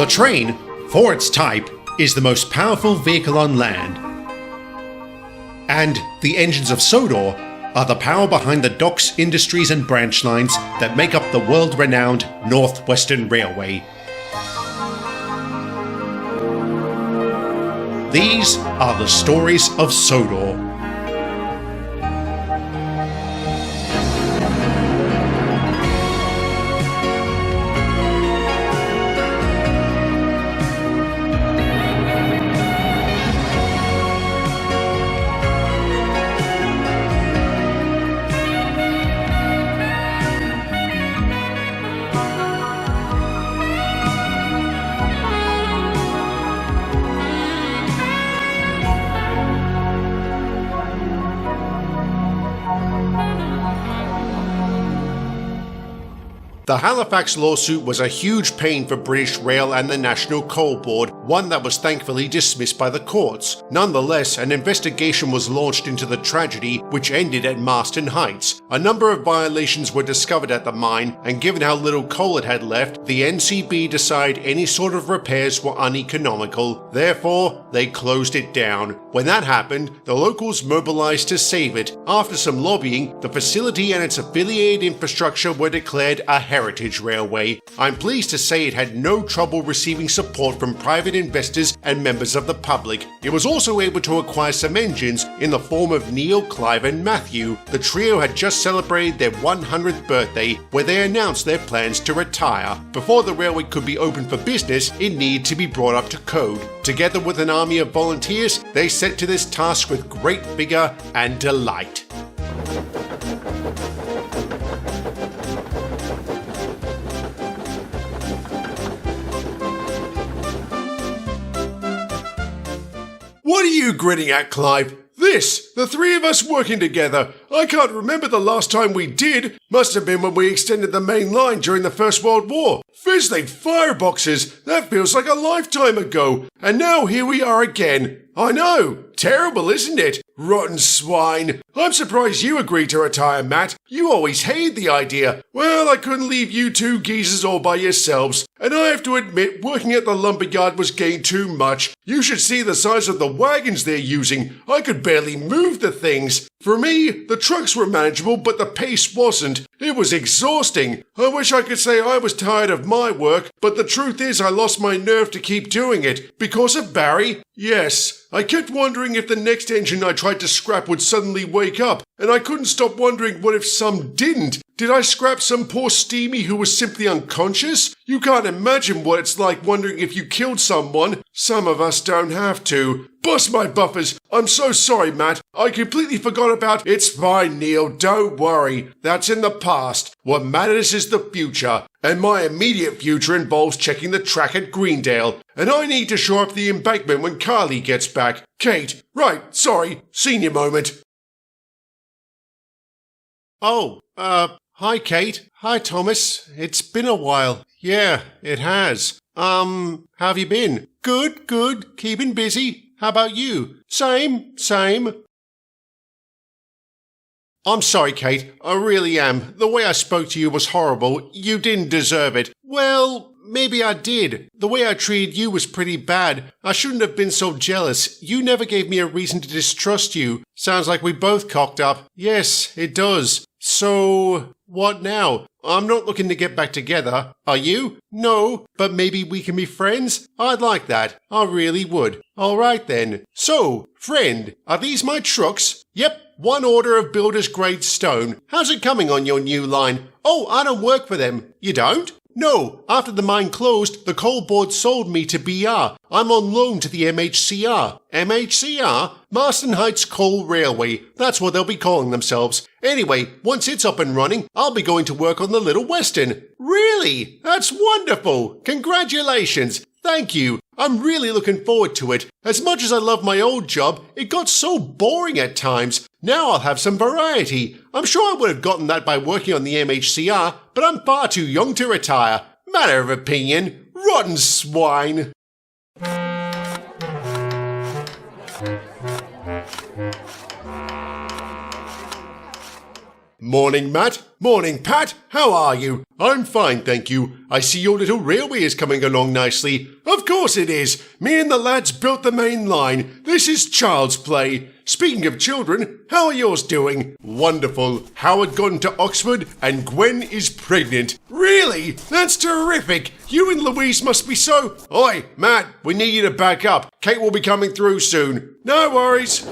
The train, for its type, is the most powerful vehicle on land. And the engines of Sodor are the power behind the docks, industries and branch lines that make up the world-renowned Northwestern Railway. These are the stories of Sodor. The Halifax lawsuit was a huge pain for British Rail and the National Coal Board, one that was thankfully dismissed by the courts. Nonetheless, an investigation was launched into the tragedy, which ended at Marston Heights. A number of violations were discovered at the mine, and given how little coal it had left, the NCB decided any sort of repairs were uneconomical. Therefore, they closed it down. When that happened, the locals mobilized to save it. After some lobbying, the facility and its affiliated infrastructure were declared a heritage railway. I'm pleased to say it had no trouble receiving support from private investors and members of the public. It was also able to acquire some engines in the form of Neil, Clive and Matthew. The trio had just celebrated their 100th birthday, where they announced their plans to retire. Before the railway could be open for business, it needed to be brought up to code. Together with an army of volunteers, they set to this task with great vigor and delight. What are you grinning at, Clive? This, the three of us working together. I can't remember the last time we did. Must have been when we extended the main line during the First World War. Fizzling fireboxes. That feels like a lifetime ago. And now here we are again. I know. Terrible, isn't it? Rotten swine. I'm surprised you agreed to retire, Matt. You always hated the idea. Well, I couldn't leave you two geezers all by yourselves. And I have to admit, working at the lumberyard was getting too much. You should see the size of the wagons they're using. I could barely move the things. For me, the trucks were manageable, but the pace wasn't. It was exhausting. I wish I could say I was tired of my work, but the truth is I lost my nerve to keep doing it. Because of Barry? Yes. I kept wondering if the next engine I tried to scrap would suddenly wake up, and I couldn't stop wondering what if some didn't. Did I scrap some poor Steamy who was simply unconscious? You can't imagine what it's like wondering if you killed someone. Some of us don't have to. Bust my buffers. I'm so sorry, Matt. I completely forgot about... It's fine, Neil. Don't worry. That's in the past. What matters is the future. And my immediate future involves checking the track at Greendale. And I need to shore up the embankment when Carly gets back. Kate. Right. Sorry. Senior moment. Hi, Kate. Hi, Thomas. It's been a while. Yeah, it has. How have you been? Good. Keeping busy. How about you? Same. I'm sorry, Kate. I really am. The way I spoke to you was horrible. You didn't deserve it. Well, maybe I did. The way I treated you was pretty bad. I shouldn't have been so jealous. You never gave me a reason to distrust you. Sounds like we both cocked up. Yes, it does. So, what now? I'm not looking to get back together. Are you? No, but maybe we can be friends? I'd like that. I really would. All right then. So, friend, are these my trucks? Yep, 1 order of builder's grade stone. How's it coming on your new line? Oh, I don't work for them. You don't? No, after the mine closed, the coal board sold me to BR. I'm on loan to the MHCR. MHCR? Marston Heights Coal Railway. That's what they'll be calling themselves. Anyway, once it's up and running, I'll be going to work on the Little Western. Really? That's wonderful. Congratulations. Thank you. I'm really looking forward to it. As much as I love my old job, it got so boring at times. Now I'll have some variety. I'm sure I would have gotten that by working on the MHCR, but I'm far too young to retire. Matter of opinion. Rotten swine. Morning, Matt. Morning, Pat. How are you? I'm fine, thank you. I see your little railway is coming along nicely. Of course it is. Me and the lads built the main line. This is child's play. Speaking of children, how are yours doing? Wonderful. Howard gone to Oxford and Gwen is pregnant. Really? That's terrific. You and Louise must be so... Oi, Matt, we need you to back up. Kate will be coming through soon. No worries.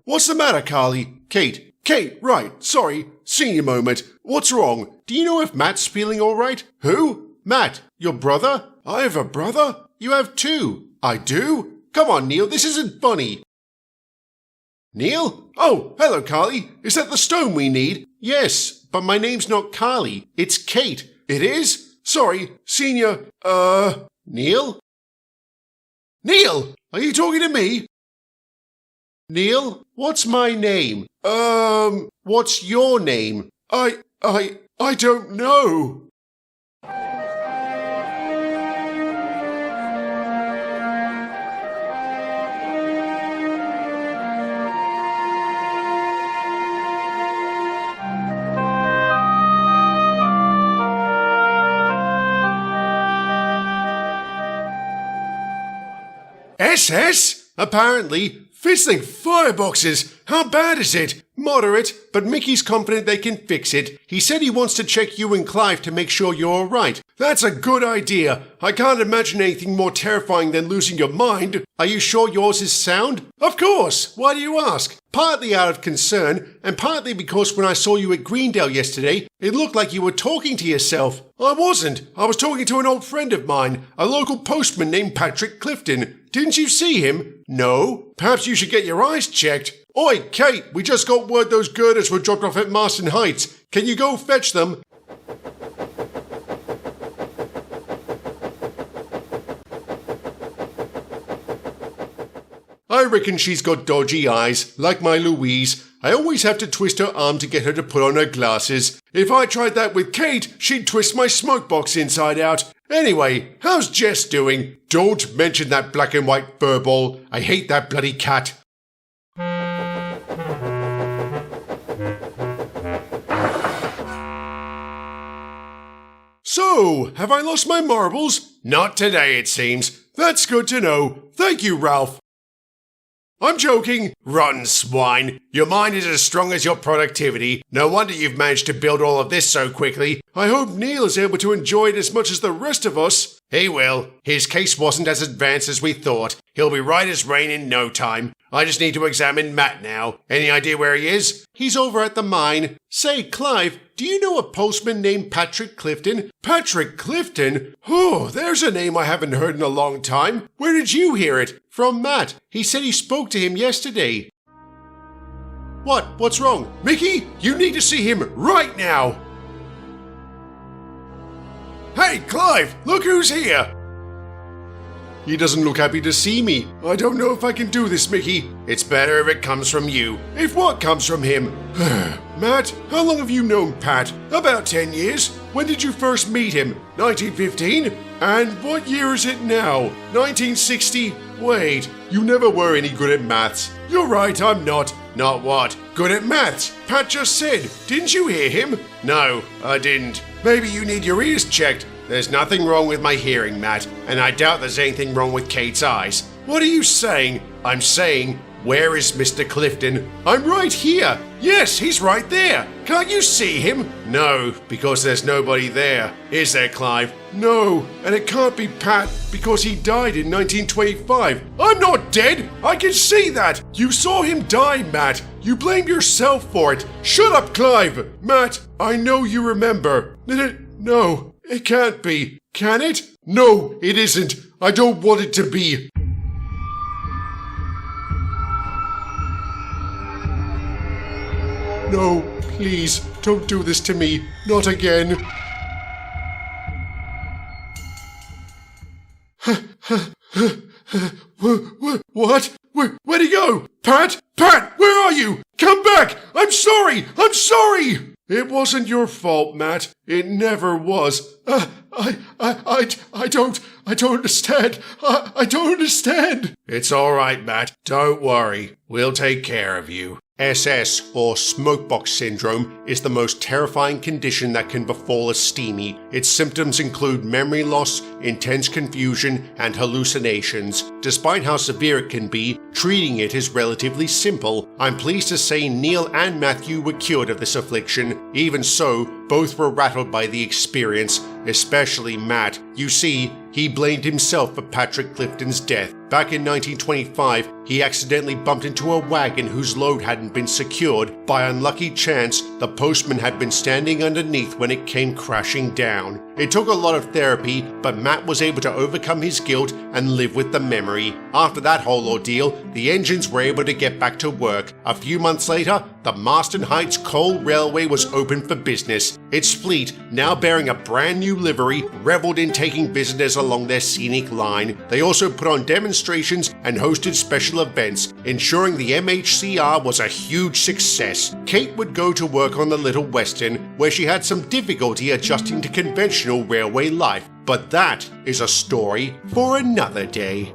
What's the matter, Carly? Kate, right, sorry, senior moment. What's wrong? Do you know if Matt's feeling all right? Who? Matt, your brother? I have a brother? You have two. I do? Come on, Neil, this isn't funny. Neil? Oh, hello, Carly. Is that the stone we need? Yes, but my name's not Carly. It's Kate. It is? Sorry, senior, Neil? Neil, are you talking to me? Neil, what's my name? What's your name? I don't know. SS? Apparently. Fizzling fireboxes! How bad is it? Moderate, but Mickey's confident they can fix it. He said he wants to check you and Clive to make sure you're alright. That's a good idea. I can't imagine anything more terrifying than losing your mind. Are you sure yours is sound? Of course! Why do you ask? Partly out of concern, and partly because when I saw you at Greendale yesterday, it looked like you were talking to yourself. I wasn't. I was talking to an old friend of mine, a local postman named Patrick Clifton. Didn't you see him? No. Perhaps you should get your eyes checked. Oi, Kate, we just got word those girders were dropped off at Marston Heights. Can you go fetch them? I reckon she's got dodgy eyes, like my Louise. I always have to twist her arm to get her to put on her glasses. If I tried that with Kate, she'd twist my smoke box inside out. Anyway, how's Jess doing? Don't mention that black and white furball. I hate that bloody cat. So, have I lost my marbles? Not today, it seems. That's good to know. Thank you, Ralph. I'm joking. Rotten swine. Your mind is as strong as your productivity. No wonder you've managed to build all of this so quickly. I hope Neil is able to enjoy it as much as the rest of us. He will. His case wasn't as advanced as we thought. He'll be right as rain in no time. I just need to examine Matt now. Any idea where he is? He's over at the mine. Say, Clive, do you know a postman named Patrick Clifton? Patrick Clifton? Oh, there's a name I haven't heard in a long time. Where did you hear it? From Matt. He said he spoke to him yesterday. What? What's wrong? Mickey, you need to see him right now. Hey, Clive, look who's here. He doesn't look happy to see me. I don't know if I can do this, Mickey. It's better if it comes from you. If what comes from him? Matt, how long have you known Pat? About 10 years. When did you first meet him? 1915? And what year is it now? 1960? Wait, you never were any good at maths. You're right, I'm not. Not what? Good at maths. Pat just said. Didn't you hear him? No, I didn't. Maybe you need your ears checked. There's nothing wrong with my hearing, Matt, and I doubt there's anything wrong with Kate's eyes. What are you saying? I'm saying, where is Mr. Clifton? I'm right here. Yes, he's right there. Can't you see him? No, because there's nobody there. Is there, Clive? No, and it can't be Pat because he died in 1925. I'm not dead. I can see that. You saw him die, Matt. You blamed yourself for it. Shut up, Clive. Matt, I know you remember. No. It can't be. Can it? No, it isn't. I don't want it to be. No, please, don't do this to me. Not again. What? Where'd he go? Pat? Pat, where are you? Come back! I'm sorry! I'm sorry! It wasn't your fault, Matt. It never was. I don't understand. I don't understand. It's all right, Matt. Don't worry. We'll take care of you. SS, or smokebox syndrome, is the most terrifying condition that can befall a steamy. Its symptoms include memory loss, intense confusion, and hallucinations. Despite how severe it can be, treating it is relatively simple. I'm pleased to say Neil and Matthew were cured of this affliction. Even so, both were rattled by the experience, especially Matt. You see, he blamed himself for Patrick Clifton's death. Back in 1925, he accidentally bumped into a wagon whose load hadn't been secured. By unlucky chance, the postman had been standing underneath when it came crashing down. It took a lot of therapy, but Matt was able to overcome his guilt and live with the memory. After that whole ordeal, the engines were able to get back to work. A few months later, the Marston Heights Coal Railway was open for business. Its fleet, now bearing a brand new livery, reveled in taking visitors along their scenic line. They also put on demonstrations and hosted special events, ensuring the MHCR was a huge success. Kate would go to work on the Little Western, where she had some difficulty adjusting to conventional railway life. But that is a story for another day.